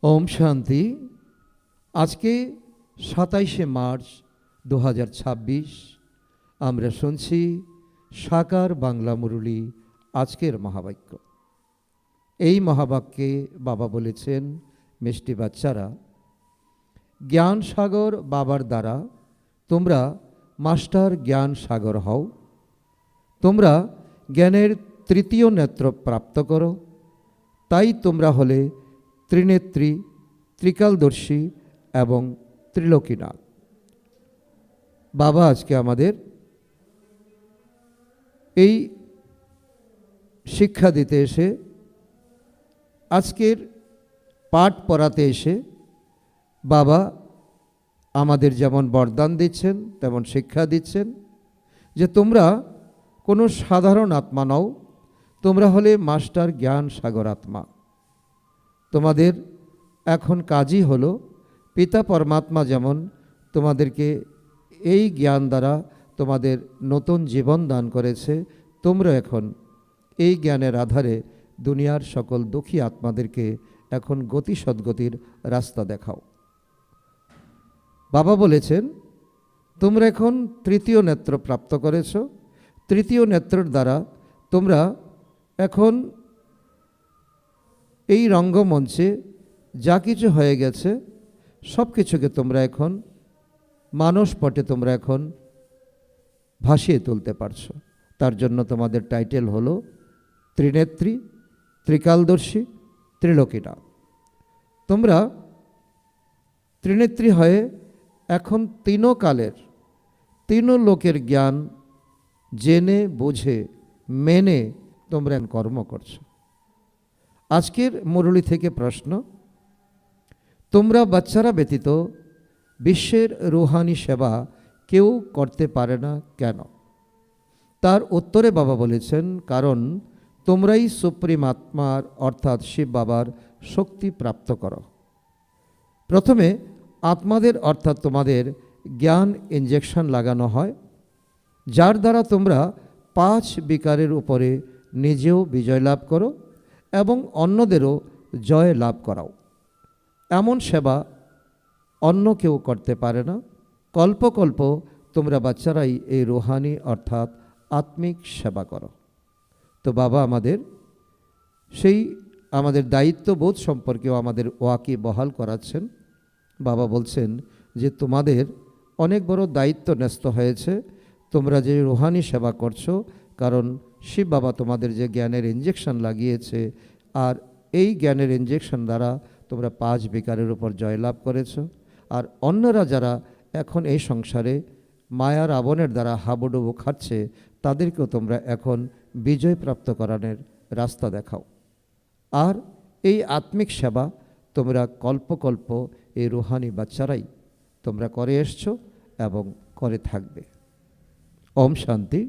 ওম শান্তি। আজকে 27শে মার্চ 2026 আমরা শুনছি সাকার বাংলা মুরলী আজকের মহাবাক্য। এই মহাবাক্যে বাবা বলেছেন, মিষ্টি বাচ্চারা, জ্ঞান সাগর বাবার দ্বারা তোমরা মাস্টার জ্ঞান সাগর হও। তোমরা জ্ঞানের তৃতীয় নেত্র প্রাপ্ত করো, তাই তোমরা হলে ত্রিনেত্রী, ত্রিকালদর্শী এবং ত্রিলোকীনাথ। বাবা আজকে আমাদের এই শিক্ষা দিতে এসে, আজকের পাঠ পড়াতে এসে বাবা আমাদের যেমন বরদান দিচ্ছেন তেমন শিক্ষা দিচ্ছেন যে তোমরা কোনো সাধারণ আত্মা নও, তোমরা হলে মাস্টার জ্ঞান সাগর আত্মা। তোমাদের এখন কাজই হলো, পিতা পরমাত্মা যেমন তোমাদেরকে এই জ্ঞান দ্বারা তোমাদের নতুন জীবন দান করেছে, তোমরা এখন এই জ্ঞানের আধারে দুনিয়ার সকল দুঃখী আত্মাদেরকে এখন গতি সদ্গতির রাস্তা দেখাও। বাবা বলেছেন তোমরা এখন তৃতীয় নেত্র প্রাপ্ত করেছ। তৃতীয় নেত্রের দ্বারা তোমরা এখন এই রঙ্গমঞ্চে যা কিছু হয়ে গেছে সব কিছুকে তোমরা এখন মানসপটে তোমরা এখন ভাসিয়ে তুলতে পারছো। তার জন্য তোমাদের টাইটেল হলো ত্রিনেত্রী, ত্রিকালদর্শী, ত্রিলোকীনাথ। তোমরা ত্রিনেত্রী হয়ে এখন তিনও কালের, তিনও লোকের জ্ঞান জেনে বুঝে মেনে তোমরা কর্ম করছো। আজকের মুরলী থেকে প্রশ্ন, তোমরা বাচ্চারা ব্যতীত বিশ্বের রুহানি সেবা কেউ করতে পারে না কেন? তার উত্তরে বাবা বলেছেন, কারণ তোমরাই সুপ্রিম আত্মার অর্থাৎ শিব বাবার শক্তি প্রাপ্ত করো। প্রথমে আত্মাদের অর্থাৎ তোমাদের জ্ঞান ইনজেকশন লাগানো হয়, যার দ্বারা তোমরা 5 বিকারের উপরে নিজেও বিজয় লাভ করো এবং অন্যদেরও জয় লাভ করাও। এমন সেবা অন্য কেউ করতে পারে না। কল্প কল্প তোমরা বাচ্চারাই এই রুহানি অর্থাৎ আত্মিক সেবা করো। তো বাবা আমাদের সেই আমাদের দায়িত্ববোধ সম্পর্কেও আমাদের ওয়াকি বহাল করাচ্ছেন। বাবা বলছেন যে তোমাদের অনেক বড় দায়িত্ব ন্যস্ত হয়েছে, তোমরা যে রুহানি সেবা করছো, কারণ শিব বাবা তোমাদের যে জ্ঞানের ইনজেকশন লাগিয়েছে, আর এই জ্ঞানের ইনজেকশন দ্বারা তোমরা 5 বিকারের উপর জয়লাভ করেছো। আর অন্যরা যারা এখন এই সংসারে মায়ার আবনের দ্বারা হাবুডুবু খাচ্ছে, তাদেরকেও তোমরা এখন বিজয় প্রাপ্ত করানোর রাস্তা দেখাও। আর এই আত্মিক সেবা তোমরা কল্প এই রুহানি বাচ্চারাই তোমরা করে এসছো এবং করে থাকবে। ওম শান্তি।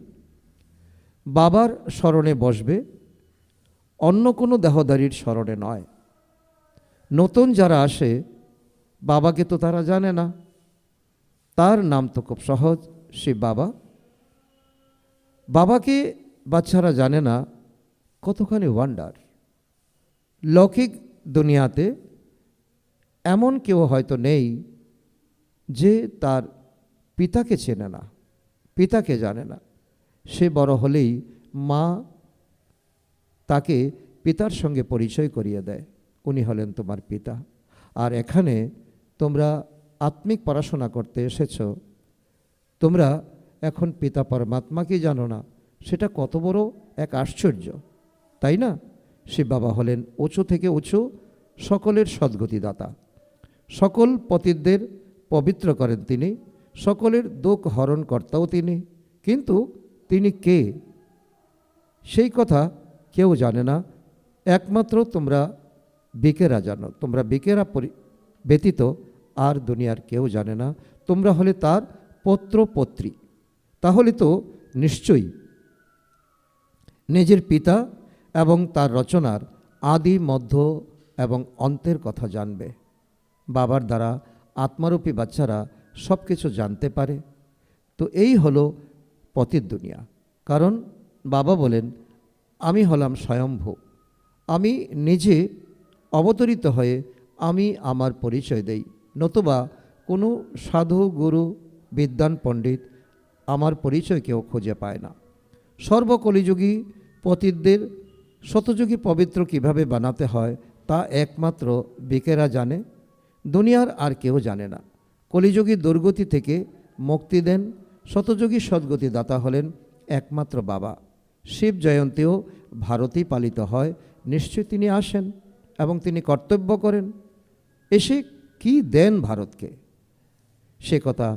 বাবার স্মরণে বসবে, অন্য কোনো দেহধারীর স্মরণে নয়। নতুন যারা আসে, বাবাকে তো তারা জানে না, তার নাম তো খুব সহজ, শিব বাবা। বাবাকে বাচ্চারা জানে না, কতখানি ওয়ান্ডার। লৌকিক দুনিয়াতে এমন কেউ হয়তো নেই যে তার পিতাকে চেনে না, পিতাকে জানে না। সে বড় হলেই মা তাকে পিতার সঙ্গে পরিচয় করিয়ে দেয়, উনি হলেন তোমার পিতা। আর এখানে তোমরা আত্মিক পড়াশোনা করতে এসেছো, তোমরা এখন পিতা পরমাত্মাকে জানো না, সেটা কত বড় এক আশ্চর্য, তাই না? শিব বাবা হলেন উঁচু থেকে উঁচু সকলের সদ্গতিদাতা, সকল পতিতদের পবিত্র করেন তিনি, সকলের দুঃখ হরণ কর্তাও তিনি। কিন্তু তিনি কে সেই কথা কেউ জানে না, একমাত্র তোমরা বিকেরা জানো। তোমরা বিকেরা ব্যতীত আর দুনিয়ার কেউ জানে না। তোমরা হলে তার পত্র পত্রী, তাহলে তো নিশ্চয়ই নিজের পিতা এবং তার রচনার আদি মধ্য এবং অন্তের কথা জানবে। বাবার দ্বারা আত্মারূপী বাচ্চারা সব কিছু জানতে পারে। তো এই হলো পতিত দুনিয়া। কারণ বাবা বলেন, আমি হলাম স্বয়ম্ভু, আমি নিজে অবতরিত হয়ে আমি আমার পরিচয় দেই, নতুবা কোনো সাধু গুরু বিদ্বান পণ্ডিত আমার পরিচয় কেউ খুঁজে পায় না। সর্বকলিযুগী পতিতদের শতযুগী পবিত্র কিভাবে বানাতে হয় তা একমাত্র বিকেরা জানে, দুনিয়ার আর কেউ জানে না। কলিযুগী দুর্গতি থেকে মুক্তি দেন শতযুগী সদ্গতি দাতা হলেন একমাত্র বাবা। শিব জয়ন্তীও ভারতেই পালিত হয়। নিশ্চয় তিনি আসেন এবং তিনি কর্তব্য করেন। এসে কি দেন ভারতকে, সে কথা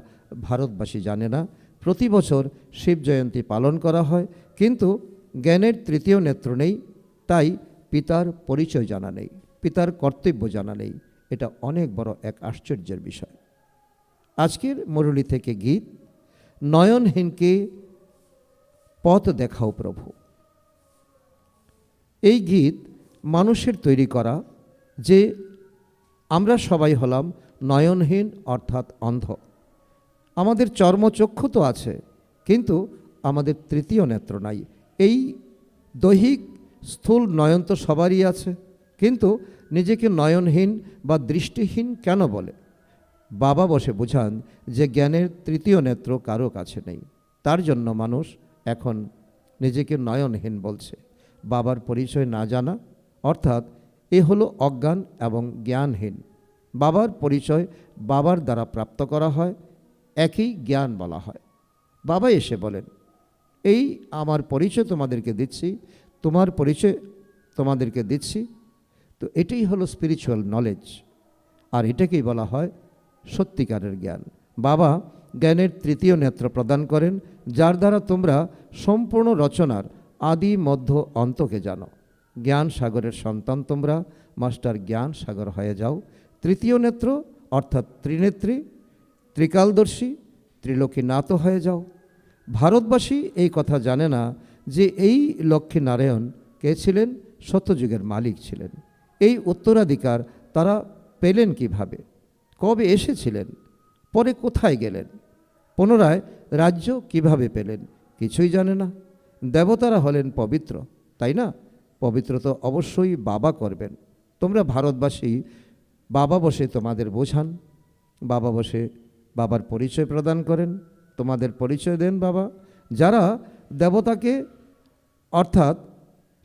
ভারতবাসী জানে না। প্রতি বছর শিব জয়ন্তী পালন করা হয়, কিন্তু জ্ঞানের তৃতীয় নেত্র নেই, তাই পিতার পরিচয় জানা নেই, পিতার কর্তব্য জানা নেই। এটা অনেক বড় এক আশ্চর্যের বিষয়। আজকের মুরলী থেকে গীত, নয়নহীনকে পথ দেখাও প্রভু। এই গীত মানুষের তৈরি করা, যে আমরা সবাই হলাম নয়নহীন অর্থাৎ অন্ধ। আমাদের চর্মচক্ষু তো আছে, কিন্তু আমাদের তৃতীয় নেত্র নাই। এই দৈহিক স্থূল নয়ন তো সবারই আছে, কিন্তু নিজেকে নয়নহীন বা দৃষ্টিহীন কেন বলে? বাবা বসে বোঝান যে জ্ঞানের তৃতীয় নেত্র কারো কাছে নেই, তার জন্য মানুষ এখন নিজেকে নয়নহীন বলছে। বাবার পরিচয় না জানা অর্থাৎ এ হলো অজ্ঞান এবং জ্ঞানহীন। বাবার পরিচয় বাবার দ্বারা প্রাপ্ত করা হয়, একই জ্ঞান বলা হয়। বাবা এসে বলেন, এই আমার পরিচয় তোমাদেরকে দিচ্ছি, তোমার পরিচয় তোমাদেরকে দিচ্ছি। তো এটাই হলো স্পিরিচুয়াল নলেজ, আর এটাকেই বলা হয় সত্যিকারের জ্ঞান। বাবা জ্ঞানের তৃতীয় নেত্র প্রদান করেন, যার দ্বারা তোমরা সম্পূর্ণ রচনার আদি মধ্য অন্তকে জানো। জ্ঞান সাগরের সন্তান তোমরা, মাস্টার জ্ঞান সাগর হয়ে যাও। তৃতীয় নেত্র অর্থাৎ ত্রিনেত্রী, ত্রিকালদর্শী, ত্রিলোকীনাথ হয়ে যাও। ভারতবাসী এই কথা জানে না যে এই লক্ষ্মীনারায়ণ কে ছিলেন, সত্যযুগের মালিক ছিলেন। এই উত্তরাধিকার তারা পেলেন কিভাবে, কবে এসেছিলেন, পরে কোথায় গেলেন, পুনরায় রাজ্য কিভাবে পেলেন, কিছুই জানে না। দেবতারা হলেন পবিত্র, তাই না? পবিত্র তো অবশ্যই বাবা করবেন। তোমরা ভারতবাসী বাবা বসে তোমাদের বোঝান, বাবা বসে বাবার পরিচয় প্রদান করেন, তোমাদের পরিচয় দেন বাবা। যারা দেবতাকে অর্থাৎ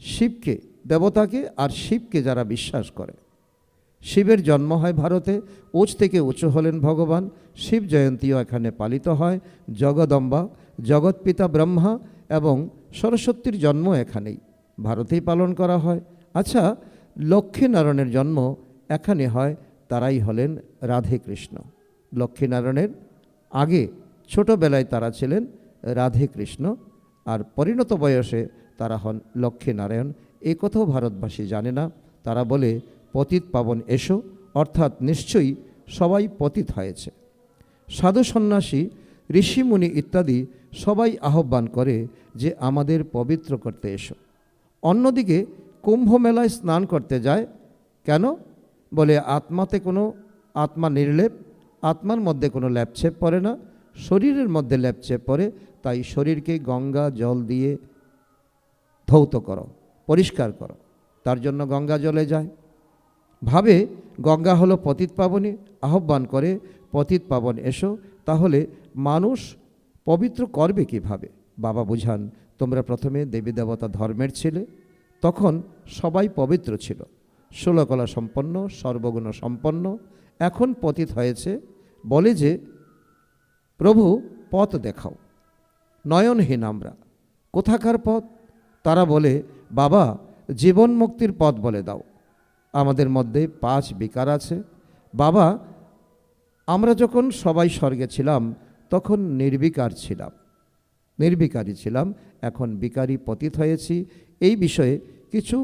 শিবকে, দেবতাকে আর শিবকে যারা বিশ্বাস করে, শিবের জন্ম হয় ভারতে, উচ্চ থেকে উঁচু হলেন ভগবান। শিব জয়ন্তীও এখানে পালিত হয়। জগদম্বা, জগৎপিতা ব্রহ্মা এবং সরস্বতীর জন্ম এখানেই ভারতেই পালন করা হয়। আচ্ছা, লক্ষ্মীনারায়ণের জন্ম এখানে হয়, তারাই হলেন রাধে কৃষ্ণ। লক্ষ্মীনারায়ণের আগে ছোটবেলায় তারা ছিলেন রাধে কৃষ্ণ, আর পরিণত বয়সে তারা হন লক্ষ্মীনারায়ণ। এই কথাও ভারতবাসী জানে না। তারা বলে পতিত পাবন এসো, অর্থাৎ নিশ্চয়ই সবাই পতিত হয়েছে। সাধু সন্ন্যাসী, ঋষিমুনি ইত্যাদি সবাই আহ্বান করে যে আমাদের পবিত্র করতে এসো। অন্যদিকে কুম্ভ মেলায় স্নান করতে যায় কেন? বলে আত্মাতে কোনো, আত্মা নির্লেপ, আত্মার মধ্যে কোনো ল্যাপছেপ পড়ে না, শরীরের মধ্যে ল্যাপছেপ পড়ে, তাই শরীরকে গঙ্গা জল দিয়ে ধৌত করো, পরিষ্কার করো। তার জন্য গঙ্গা জলে যায়, ভাবে গঙ্গা হলো পতিত পাবনী, আহ্বান করে পতিত পাবন এসো। তাহলে মানুষ পবিত্র করবে কিভাবে? বাবা বুঝান, তোমরা প্রথমে দেবী দেবতা ধর্মের ছিলে, তখন সবাই পবিত্র ছিল, ষোলকলা সম্পন্ন, সর্বগুণ সম্পন্ন। এখন পতিত হয়েছে, বলে যে প্রভু পথ দেখাও। নয়নহীন আমরা, কোথাকার পথ? তারা বলে বাবা জীবন মুক্তির পথ বলে দাও। আমাদের মধ্যে 5 বিকার আছে বাবা। আমরা যখন সবাই স্বর্গে ছিলাম তখন নির্বিকার ছিলাম, নির্বিকারী ছিলাম, এখন বিকারী পতিত হয়েছি। এই বিষয়ে কিছু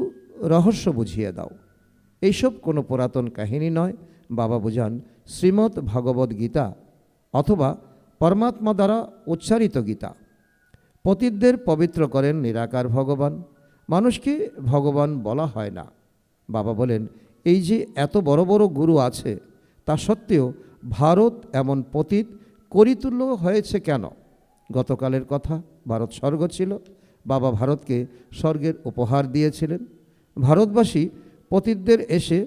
রহস্য বুঝিয়ে দাও। এইসব কোনো পুরাতন কাহিনী নয়। বাবা বুঝান শ্রীমদ্ ভগবদ গীতা অথবা পরমাত্মা দ্বারা উচ্চারিত গীতা। পতিতদের পবিত্র করেন নিরাকার ভগবান, মানুষকে ভগবান বলা হয় না। বাবা বলেন এই যে এত বড় বড় গুরু আছে, তা সত্ত্বেও ভারত এমন পতিত করিতুল্য হয়েছে কেন? গতকালের কথা, ভারত স্বর্গ ছিল, বাবা ভারতকে স্বর্গের উপহার দিয়েছিলেন। ভারতবাসী পতিতদের এসে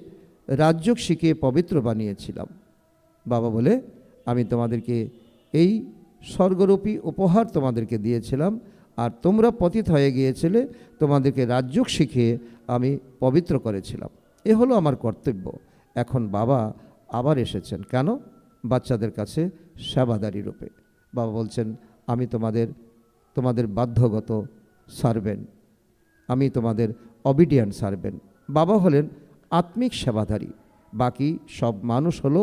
রাজযোগ শিখিয়ে পবিত্র বানিয়েছিলাম। বাবা বলে, আমি তোমাদেরকে এই স্বর্গরূপী উপহার তোমাদেরকে দিয়েছিলাম, আর তোমরা পতিত হয়ে গিয়েছিলে, তোমাদেরকে রাজযোগ শিখিয়ে আমি পবিত্র করেছিলাম। এ হলো আমার কর্তব্য। এখন বাবা আবার এসেছেন, কেন? বাচ্চাদের কাছে সেবাদারি রূপে। বাবা বলছেন, আমি তোমাদের বাধ্যগত সার্ভেন্ট, আমি তোমাদের অবিডিয়েন্ট সার্ভেন্ট। বাবা হলেন আত্মিক সেবাধারী, বাকি সব মানুষ হলো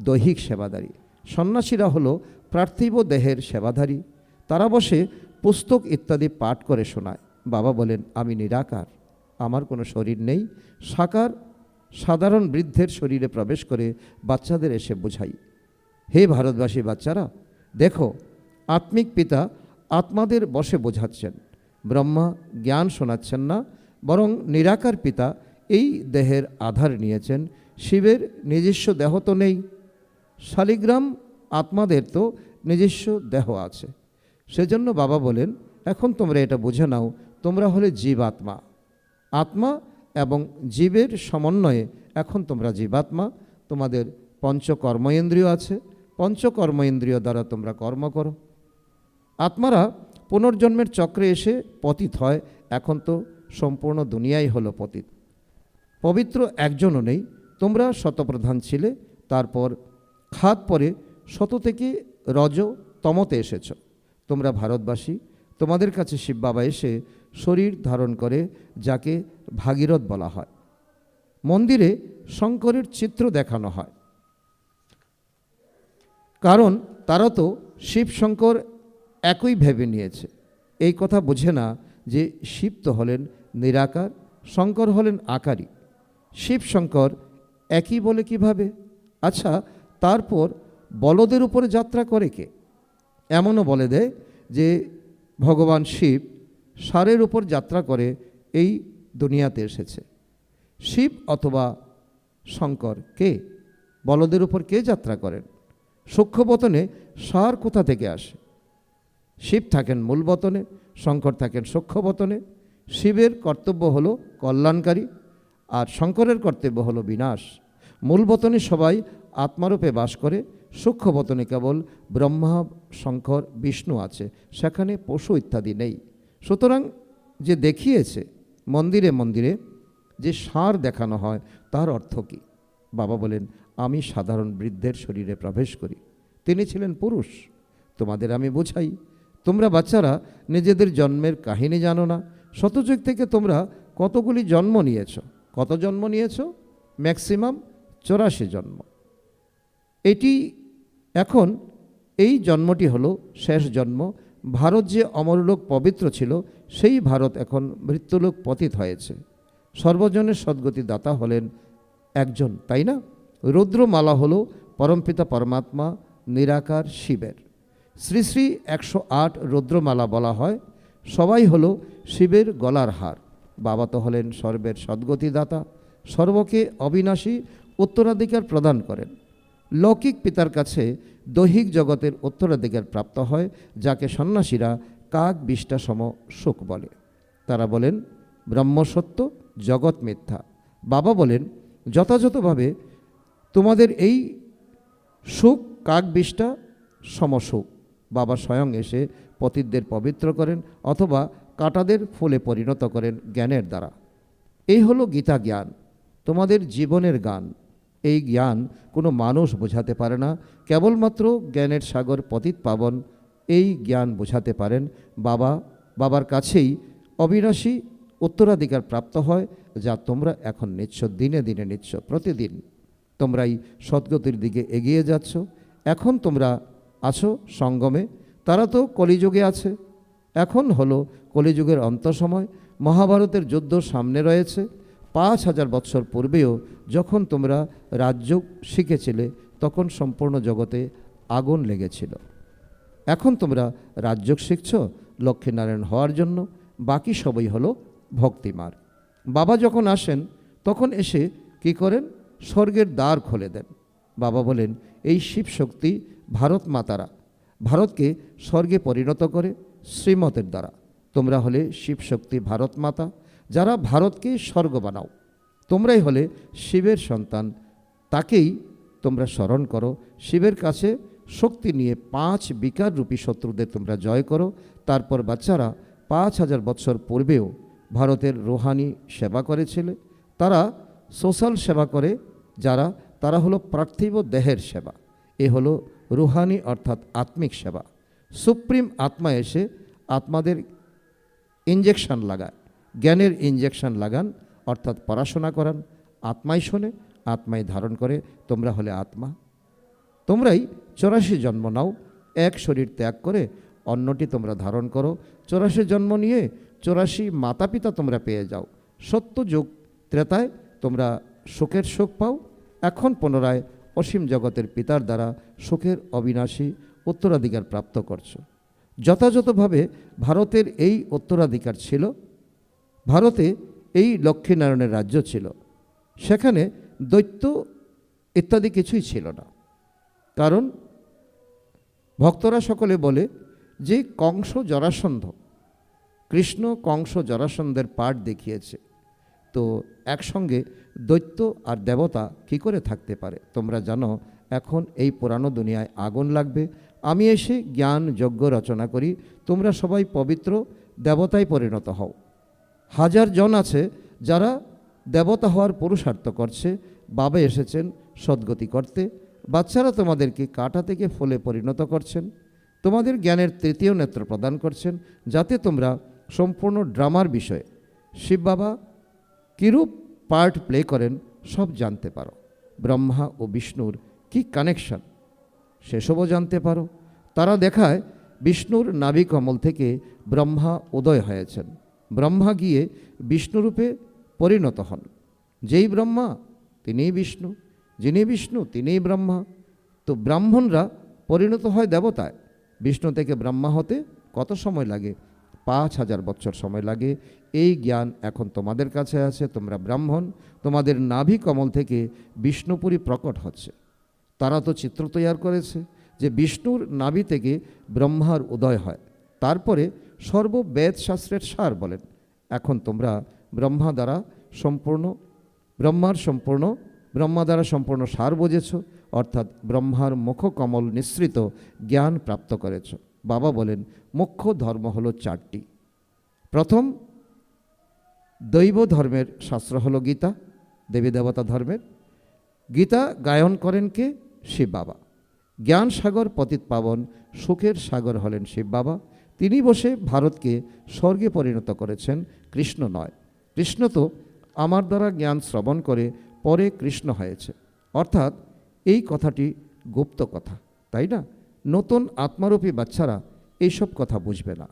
দৈহিক সেবাধারী। সন্ন্যাসীরা হলো পার্থিব দেহের সেবাধারী, তারা বসে পুস্তক ইত্যাদি পাঠ করে শোনায়। বাবা বলেন, আমি নিরাকার, আমার কোনো শরীর নেই। সাকার সাধারণ বৃদ্ধের শরীরে প্রবেশ করে বাচ্চাদের এসে বোঝাই, হে ভারতবাসী বাচ্চারা, দেখো আত্মিক পিতা আত্মাদের বসে বোঝাচ্ছেন। ব্রহ্মা জ্ঞান শোনাচ্ছেন না, বরং নিরাকার পিতা এই দেহের আধার নিয়েছেন। শিবের নিজস্ব দেহ তো নেই, শালিগ্রাম আত্মাদের তো নিজস্ব দেহ আছে। সেজন্য বাবা বলেন, এখন তোমরা এটা বুঝে নাও, তোমরা হলে জীবাত্মা। আত্মা এবং জীবের সমন্বয়ে এখন তোমরা জীবাত্মা। তোমাদের পঞ্চকর্মেন্দ্রিয় আছে, পঞ্চকর্মেন্দ্রিয় দ্বারা তোমরা কর্ম করো। আত্মারা পুনর্জন্মের চক্রে এসে পতিত হয়, এখন তো সম্পূর্ণ দুনিয়াই হলো পতিত। পবিত্র একজনও নেই। তোমরা শতপ্রধান ছিলে, তারপর খাদ পরে শত থেকে রজ তমতে এসেছ। তোমরা ভারতবাসী, তোমাদের কাছে শিব বাবা এসে শরীর ধারণ করে, যাকে ভাগীরথ বলা হয়। মন্দিরে শঙ্করের চিত্র দেখানো হয়, কারণ তারা তো শিব শঙ্কর একই ভেবে নিয়েছে। এই কথা বোঝে না যে শিব তো হলেন নিরাকার, শঙ্কর হলেন আকারী। শিব শঙ্কর একই বলে কিভাবে? আচ্ছা, তারপর বলদের উপরে যাত্রা করে কে? এমনও বলে দেয় যে ভগবান শিব ষাঁড়ের উপর যাত্রা করে এই দুনিয়াতে এসেছে। শিব অথবা শঙ্কর কে? বলদের উপর কে যাত্রা করেন? সূক্ষ্মবতনে ষাঁড় কোথা থেকে আসে? শিব থাকেন মূল বতনে, শঙ্কর থাকেন সূক্ষ্মবতনে। শিবের কর্তব্য হলো কল্যাণকারী, আর শঙ্করের কর্তব্য হলো বিনাশ। মূল বতনে সবাই আত্মারূপে বাস করে, সূক্ষ্মবতনে কেবল ব্রহ্মা, শঙ্কর, বিষ্ণু আছে, সেখানে পশু ইত্যাদি নেই। সুতরাং যে দেখিয়েছে মন্দিরে মন্দিরে যে ষাঁড় দেখানো হয়, তার অর্থ কী? বাবা বলেন, আমি সাধারণ বৃদ্ধের শরীরে প্রবেশ করি, তিনি ছিলেন পুরুষ। তোমাদের আমি বোঝাই, তোমরা বাচ্চারা নিজেদের জন্মের কাহিনী জানো না। শতযুগ থেকে তোমরা কতগুলি জন্ম নিয়েছ? কত জন্ম নিয়েছ? ম্যাক্সিমাম 84 জন্ম। এটি এখন এই জন্মটি হলো শেষ জন্ম। ভারত যে অমরলোক পবিত্র ছিল, সেই ভারত এখন মৃত্যুলোক পতিত হয়েছে। সর্বজনের সদ্গতি দাতা হলেন একজন, তাই না? রুদ্রমালা হলো পরমপিতা পরমাত্মা নিরাকার শিবের। শ্রী শ্রী 108 রুদ্রমালা বলা হয়। সবাই হলো শিবের গলার হার। বাবা তো হলেন সর্বের সদ্গতি দাতা, সর্বকে অবিনাশী উত্তরাধিকার প্রদান করেন। লৌকিক পিতার কাছে দৈহিক জগতের উত্তরাধিকার প্রাপ্ত হয়, যাকে সন্ন্যাসীরা কাক বিষ্টা সম সুখ বলে। তারা বলেন ব্রহ্ম সত্য, জগৎ মিথ্যা। বাবা বলেন, যথাযথভাবে তোমাদের এই সুখ কাক বিষ্টা সমসুখ। বাবা স্বয়ং এসে পতিতদের পবিত্র করেন, অথবা কাঁটাদের ফুলে পরিণত করেন জ্ঞানের দ্বারা। এই হলো গীতা জ্ঞান, তোমাদের জীবনের গান। এই জ্ঞান কোনো মানুষ বোঝাতে পারে না, কেবলমাত্র জ্ঞানের সাগর পতিত পাবন এই জ্ঞান বোঝাতে পারেন। বাবার কাছেই অবিনাশী উত্তরাধিকার প্রাপ্ত হয়, যা তোমরা এখন নিচ্ছ, দিনে দিনে নিচ্ছ। প্রতিদিন তোমরাই সদ্গতির দিকে এগিয়ে যাচ্ছ। এখন তোমরা আছো সঙ্গমে, তারা তো কলিযুগে আছে। এখন হলো কলিযুগের অন্ত সময়। মহাভারতের যুদ্ধ সামনে রয়েছে। 5000 বৎসর পূর্বেও যখন তোমরা রাজযোগ শিখেছিলে, তখন সম্পূর্ণ জগতে আগুন লেগেছিল। এখন তোমরা রাজযোগ শিখছ লক্ষ্মীনারায়ণ হওয়ার জন্য, বাকি সবই হলো ভক্তিমার্গ। বাবা যখন আসেন, তখন এসে কি করেন? স্বর্গের দ্বার খুলে দেন। বাবা বলেন, এই শিব শক্তি ভারত মাতারা ভারতকে স্বর্গে পরিণত করে শ্রীমতের দ্বারা। তোমরা হলে শিব শক্তি ভারত মাতা, যারা ভারতকে স্বর্গ বানাও। তোমরাই হলে শিবের সন্তান, তাকেই তোমরা স্মরণ করো। শিবের কাছে শক্তি নিয়ে 5 বিকার রূপী শত্রুদের তোমরা জয় করো। তারপর বাচ্চারা 5000 বছর পূর্বেও ভারতের রুহানি সেবা করেছিল। তারা সোশ্যাল সেবা করে, তারা হলো পার্থিব দেহের সেবা। এ হলো রুহানি অর্থাৎ আত্মিক সেবা। সুপ্রিম আত্মা এসে আত্মাদের ইঞ্জেকশন লাগায়, জ্ঞানের ইঞ্জেকশন লাগান, অর্থাৎ পড়াশোনা করান। আত্মাই শোনে, আত্মাই ধারণ করে। তোমরা হলে আত্মা, তোমরাই 84 জন্ম নাও, এক শরীর ত্যাগ করে অন্যটি তোমরা ধারণ করো। 84 জন্ম নিয়ে 84 মাতা পিতা তোমরা পেয়ে যাও। সত্য যুগ ত্রেতায় তোমরা সুখের সুখ পাও। এখন পুনরায় অসীম জগতের পিতার দ্বারা সুখের অবিনাশী উত্তরাধিকার প্রাপ্ত করছো। যথাযথভাবে ভারতের এই উত্তরাধিকার ছিল। ভারতে এই লক্ষ্মীনারায়ণের রাজ্য ছিল, সেখানে দৈত্য ইত্যাদি কিছুই ছিল না। কারণ ভক্তরা সকলে বলে যে কংস জরাসন্ধ, কৃষ্ণ কংস জরাসন্ধের পাঠ দেখিয়েছে, তো একসঙ্গে দৈত্য আর দেবতা কি করে থাকতে পারে? তোমরা জানো এখন এই পুরানো দুনিয়ায় আগুন লাগবে। আমি এসে জ্ঞান যজ্ঞ রচনা করি, তোমরা সবাই পবিত্র দেবতায় পরিণত হও। 1000 জন আছে যারা দেবতা হওয়ার পুরুষার্থ করছে। বাবা এসেছেন সদ্গতি করতে। বাচ্চারা তোমাদেরকে কাঁটা থেকে ফুলে পরিণত করছেন, তোমাদের জ্ঞানের তৃতীয় নেত্র প্রদান করছেন, যাতে তোমরা সম্পূর্ণ ড্রামার বিষয়ে শিব বাবা কীরূপ পার্ট প্লে করেন সব জানতে পারো। ব্রহ্মা ও বিষ্ণুর কি কানেকশন সেসবও জানতে পারো। তারা দেখায় বিষ্ণুর নাভি কমল থেকে ব্রহ্মা উদয় হয়েছেন। ব্রহ্মা গিয়ে বিষ্ণুরূপে পরিণত হন। যেই ব্রহ্মা তিনিই বিষ্ণু, যিনি বিষ্ণু তিনিই ব্রহ্মা। তো ব্রাহ্মণরা পরিণত হয় দেবতায়। বিষ্ণু থেকে ব্রহ্মা হতে কত সময় লাগে? 5000 বছর সময় লাগে। এই জ্ঞান এখন তোমাদের কাছে আছে, তোমরা ব্রাহ্মণ। তোমাদের নাভি কমল থেকে বিষ্ণুপুরী প্রকট হচ্ছে। তারা তো চিত্র তৈরি করেছে যে বিষ্ণুর নাভি থেকে ব্রহ্মার উদয় হয়। তারপরে সর্ববেদ শাস্ত্রের সার বলেন। এখন তোমরা ব্রহ্মা দ্বারা সম্পূর্ণ সার বুঝেছ, অর্থাৎ ব্রহ্মার মুখকমল নিঃসৃত জ্ঞান প্রাপ্ত করেছ। বাবা বলেন মুখ্য ধর্ম হলো 4টি। প্রথম দৈব ধর্মের শাস্ত্র হলো গীতা, দেবী দেবতা ধর্মের। গীতা গায়ন করেন কে? শিব বাবা। জ্ঞান সাগর পতিত পাবন সুখের সাগর হলেন শিব বাবা। তিনি বসে ভারতকে স্বর্গে পরিণত করেছেন, কৃষ্ণ নয়। কৃষ্ণ তো আমার দ্বারা জ্ঞান শ্রবণ করে পরে কৃষ্ণ হয়েছে, অর্থাৎ এই কথাটি গুপ্ত কথা, তাই না? নতুন আত্মারূপী বাচ্চারা এইসব কথা বুঝবে না।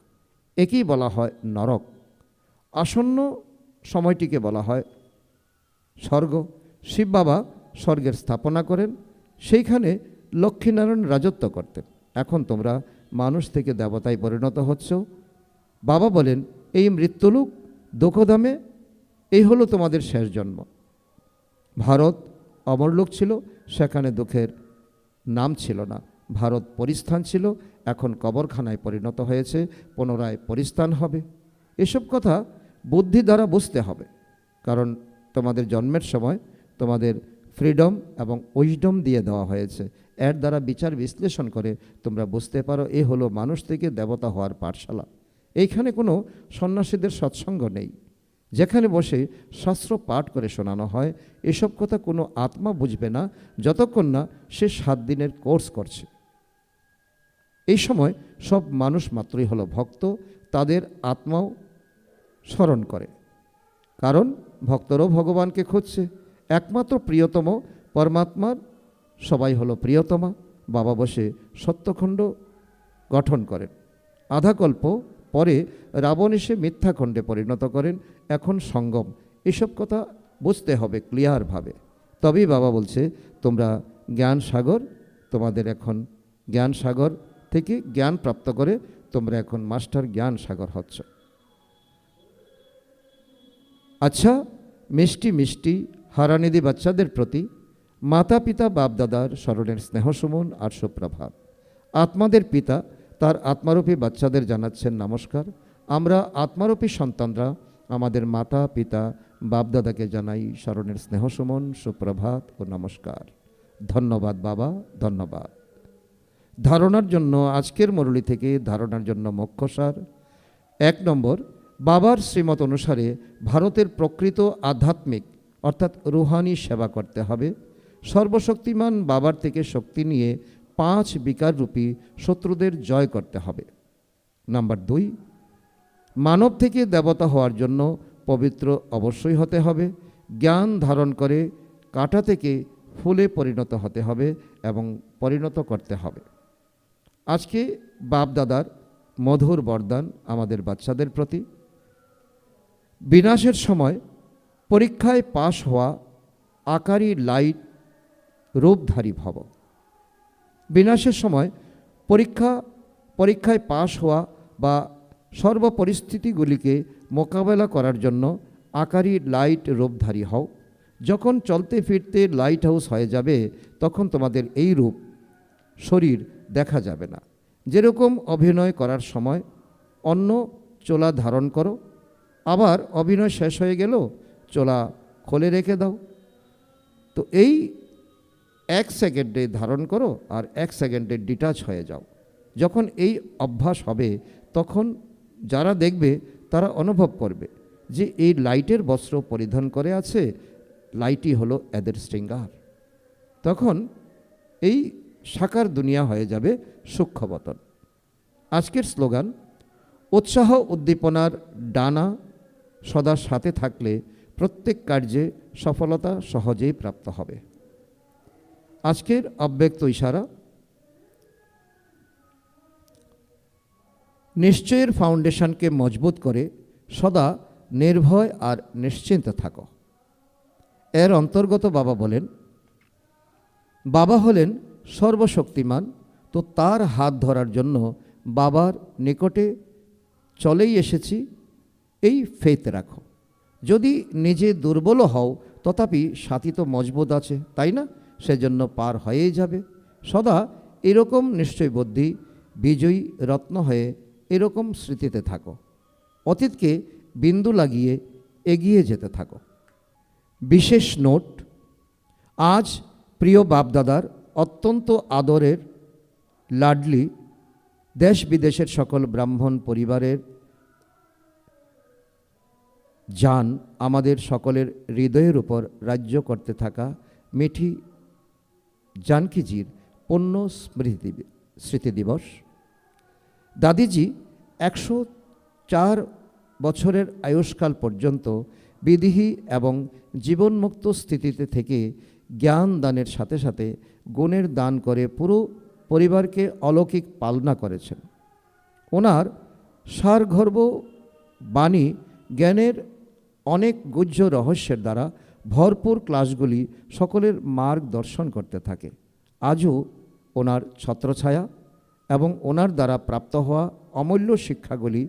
একেই বলা হয় নরক। আসন্ন সময়টিকে বলা হয় স্বর্গ। শিব বাবা স্বর্গের স্থাপনা করেন, সেইখানে লক্ষ্মীনারায়ণ রাজত্ব করতেন। এখন তোমরা মানুষ থেকে দেবতায় পরিণত হচ্ছ। বাবা বলেন এই মৃত্যুলোক দুঃখধামে এই হলো তোমাদের শেষ জন্ম। ভারত অমরলোক ছিল, সেখানে দুঃখের নাম ছিল না। ভারত পরিস্থান ছিল, এখন কবরখানায় পরিণত হয়েছে, পুনরায় পরিস্থান হবে। এসব কথা বুদ্ধি দ্বারা বুঝতে হবে, কারণ তোমাদের জন্মের সময় তোমাদের ফ্রিডম এবং উইজডম দিয়ে দেওয়া হয়েছে। এর দ্বারা বিচার বিশ্লেষণ করে তোমরা বুঝতে পারো এ হলো মানুষ থেকে দেবতা হওয়ার পাঠশালা। এইখানে কোনো সন্ন্যাসীদের সৎসঙ্গ নেই, যেখানে বসে শাস্ত্র পাঠ করে শোনানো হয়। এসব কথা কোনো আত্মা বুঝবে না যতক্ষণ না সে 7 দিনের কোর্স করছে। এই সময় সব মানুষ মাত্রই হলো ভক্ত, তাদের আত্মাও স্মরণ করে, কারণ ভক্তরাও ভগবানকে খুঁজছে। একমাত্র প্রিয়তম পরমাত্মার সবাই হলো প্রিয়তমা। বাবা বসে সত্যখণ্ড গঠন করেন। আধাকল্প পরে রাবণ এসে মিথ্যাখণ্ডে পরিণত করেন। এখন সঙ্গম। এসব কথা বুঝতে হবে ক্লিয়ারভাবে, তবেই বাবা বলছে তোমরা জ্ঞান সাগর, তোমাদের এখন জ্ঞান সাগর থেকে জ্ঞান প্রাপ্ত করে তোমরা এখন মাস্টার জ্ঞান সাগর হচ্ছ। আচ্ছা, মিষ্টি মিষ্টি হারানিধি বাচ্চাদের প্রতি মাতা পিতা বাপদাদার স্মরণের স্নেহসুমন আর সুপ্রভাত। আত্মাদের পিতা তার আত্মারূপী বাচ্চাদের জানাচ্ছেন নমস্কার। আমরা আত্মারূপী সন্তানরা আমাদের মাতা পিতা বাপদাদাকে জানাই স্মরণের স্নেহসুমন, সুপ্রভাত ও নমস্কার। ধন্যবাদ বাবা, ধন্যবাদ। ধারণার জন্য আজকের মুরলী থেকে ধারণার জন্য মুখ্যসার। 1 নম্বর, বাবার শ্রীমত অনুসারে ভারতের প্রকৃত আধ্যাত্মিক অর্থাৎ রুহানি সেবা করতে হবে। সর্বশক্তিমান বাবার থেকে শক্তি নিয়ে 5 বিকাররূপী শত্রুদের জয় করতে হবে। নাম্বার 2, মানব থেকে দেবতা হওয়ার জন্য পবিত্র অবশ্যই হতে হবে। জ্ঞান ধারণ করে কাঁটা থেকে ফুলে পরিণত হতে হবে এবং পরিণত করতে হবে। আজকে বাপদাদার মধুর বরদান আমাদের বাচ্চাদের প্রতি। বিনাশের সময় পরীক্ষায় পাশ হওয়া আকারী লাইট রূপধারী ভব। বিনাশের সময় পরীক্ষায় পাশ হওয়া বা সর্বপরিস্থিতিগুলিকে মোকাবেলা করার জন্য আকারী লাইট রূপধারী হও। যখন চলতে ফিরতে লাইট হাউস হয়ে যাবে তখন তোমাদের এই রূপ শরীর দেখা যাবে না। যেরকম অভিনয় করার সময় অন্য চোলা ধারণ করো, আবার অভিনয় শেষ হয়ে গেল চোলা খুলে রেখে দাও। তো এই 1 সেকেন্ডে ধারণ করো আর 1 সেকেন্ডে ডিটাচ হয়ে যাও। যখন এই অভ্যাস হবে তখন যারা দেখবে তারা অনুভব করবে যে এই লাইটের বস্ত্র পরিধান করে আছে, লাইটই হলো এদের শৃঙ্গার। তখন এই সাকার দুনিয়া হয়ে যাবে সূক্ষ্মবতন। আজকের স্লোগান, উৎসাহ উদ্দীপনার ডানা সদা সাথে থাকলে প্রত্যেক কার্যে সফলতা সহজেই প্রাপ্ত হবে। আজকের অব্যক্ত ইশারা, নিশ্চয়ের ফাউন্ডেশনকে মজবুত করে সদা নির্ভয় আর নিশ্চিন্ত থাকো। এর অন্তর্গত বাবা বলেন, বাবা হলেন সর্বশক্তিমান, তো তার হাত ধরার জন্য বাবার নিকটে চলেই এসেছি, এই ফেথ রাখো। যদি নিজে দুর্বল হও তথাপি সাথী তো মজবুত আছে, তাই না? সেজন্য পার হয়েই যাবে। সদা এরকম নিশ্চয় বুদ্ধি বিজয়ী রত্ন হয়ে এরকম স্মৃতিতে থাকো। অতীতকে বিন্দু লাগিয়ে এগিয়ে যেতে থাকো। বিশেষ নোট, আজ প্রিয় বাপদাদার অত্যন্ত আদরের লাডলি দেশ বিদেশের সকল ব্রাহ্মণ পরিবারের জান আমাদের সকলের হৃদয়ের উপর রাজ্য করতে থাকা মিঠি জানকীজির পূর্ণ স্মৃতি দিবস। দাদিজি 104 বছরের আয়ুষ্কাল পর্যন্ত বিধিহী এবং জীবনমুক্ত স্থিতিতে থেকে জ্ঞান দানের সাথে সাথে গুণের দান করে পুরো পরিবারকে অলৌকিক পালনা করেছেন। ওনার সারগর্ভ বাণী জ্ঞানের অনেক গুহ্য রহস্যের দ্বারা ভরপুর ক্লাসগুলি সকলের মার্গদর্শন করতে থাকে। আজও ওনার ছত্রছায়া এবং ওনার দ্বারা প্রাপ্ত হওয়া অমূল্য শিক্ষাগুলি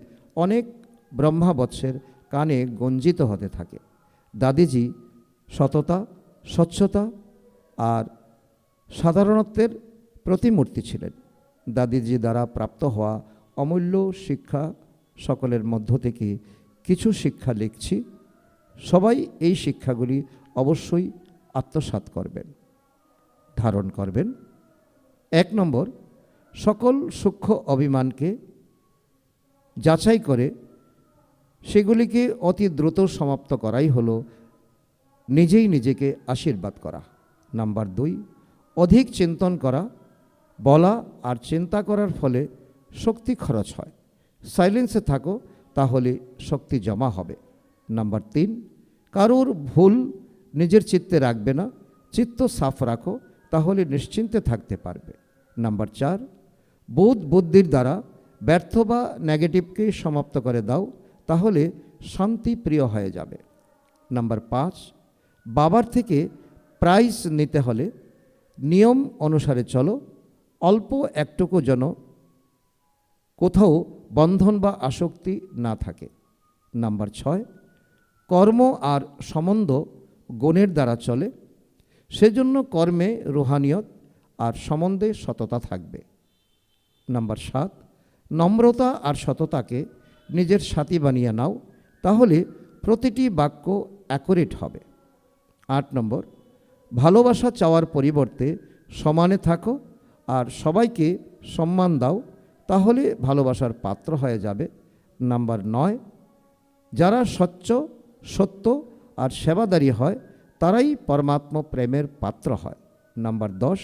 অনেক ব্রহ্মাবৎসের কানে গঞ্জিত হতে থাকে। দাদিজি সততা, স্বচ্ছতা আর সাধারণত্বের প্রতিমূর্তি ছিলেন। দাদিজি দ্বারা প্রাপ্ত হওয়া অমূল্য শিক্ষা সকলের মধ্য থেকে কিছু শিক্ষা লিখছি। সবাই এই শিক্ষাগুলি অবশ্যই আত্মসাৎ করবেন, ধারণ করবেন। 1 নম্বর, সকল সূক্ষ্ম অভিমানকে যাচাই করে সেগুলিকে অতি দ্রুত সমাপ্ত করাই হলো নিজেই নিজেকে আশীর্বাদ করা। নাম্বার 2, অধিক চিন্তন করা, বলা আর চিন্তা করার ফলে শক্তি খরচ হয়। সাইলেন্সে থাকো, তাহলে শক্তি জমা হবে। নাম্বার 3, কারোর ভুল নিজের চিত্তে রাখবে না, চিত্ত সাফ রাখো, তাহলে নিশ্চিন্তে থাকতে পারবে। নাম্বার 4, বুদ্ধির দ্বারা ব্যর্থ বা নেগেটিভকে সমাপ্ত করে দাও, তাহলে শান্তি প্রিয় হয়ে যাবে। নাম্বার 5, বাবার থেকে প্রাইজ নিতে হলে নিয়ম অনুসারে চলো, অল্প একটুকু যেন কোথাও বন্ধন বা আসক্তি না থাকে। নাম্বার 6, কর্ম আর সম্বন্ধ গুণের দ্বারা চলে, সেজন্য কর্মে রুহানিয়ত আর সম্বন্ধে সততা থাকবে। নাম্বার 7, নম্রতা আর সততাকে নিজের সাথী বানিয়ে নাও, তাহলে প্রতিটি বাক্য অ্যাকুরেট হবে। 8 নম্বর, ভালোবাসা চাওয়ার পরিবর্তে সমানে থাকো আর সবাইকে সম্মান দাও, তাহলে ভালোবাসার পাত্র হয়ে যাবে। নাম্বার 9, যারা স্বচ্ছ, সত্য আর সেবাদারী হয় তারাই পরমাত্মা প্রেমের পাত্র হয়। নাম্বার 10,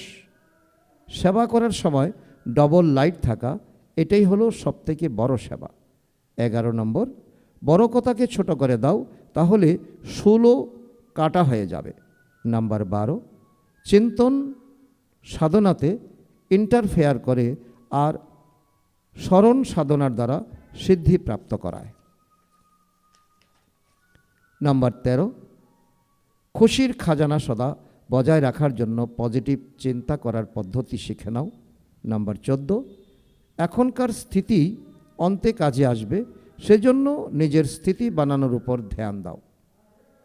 সেবা করার সময় ডবল লাইট থাকা, এটাই হলো সবথেকে বড় সেবা। 11 নম্বর, বড় কথাকে ছোট করে দাও, তাহলে 16 কাটা হয়ে যাবে। নাম্বার 12, চিন্তন সাধনাতে ইন্টারফেয়ার করে আর স্মরণ সাধনার দ্বারা সিদ্ধি প্রাপ্ত করায়। নাম্বার 13, খুশির খাজানা সদা বজায় রাখার জন্য পজিটিভ চিন্তা করার পদ্ধতি শিখে নাও। নাম্বার 14, এখনকার স্থিতি অন্তে কাজে আসবে, সেজন্য নিজের স্থিতি বানানোর উপর ধ্যান দাও।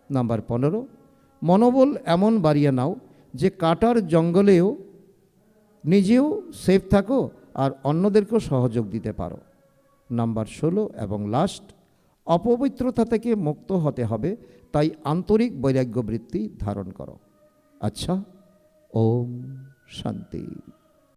নাম্বার 15, মনোবল এমন বাড়িয়ে নাও যে কাটার জঙ্গলেও নিজেও সেফ থাকো আর অন্যদেরকেও সহযোগ দিতে পারো। নাম্বার 16 এবং লাস্ট, অপবিত্রতা থেকে মুক্ত হতে হবে, তাই আন্তরিক বৈরাগ্য বৃত্তি ধারণ করো। আচ্ছা, ওম শান্তি।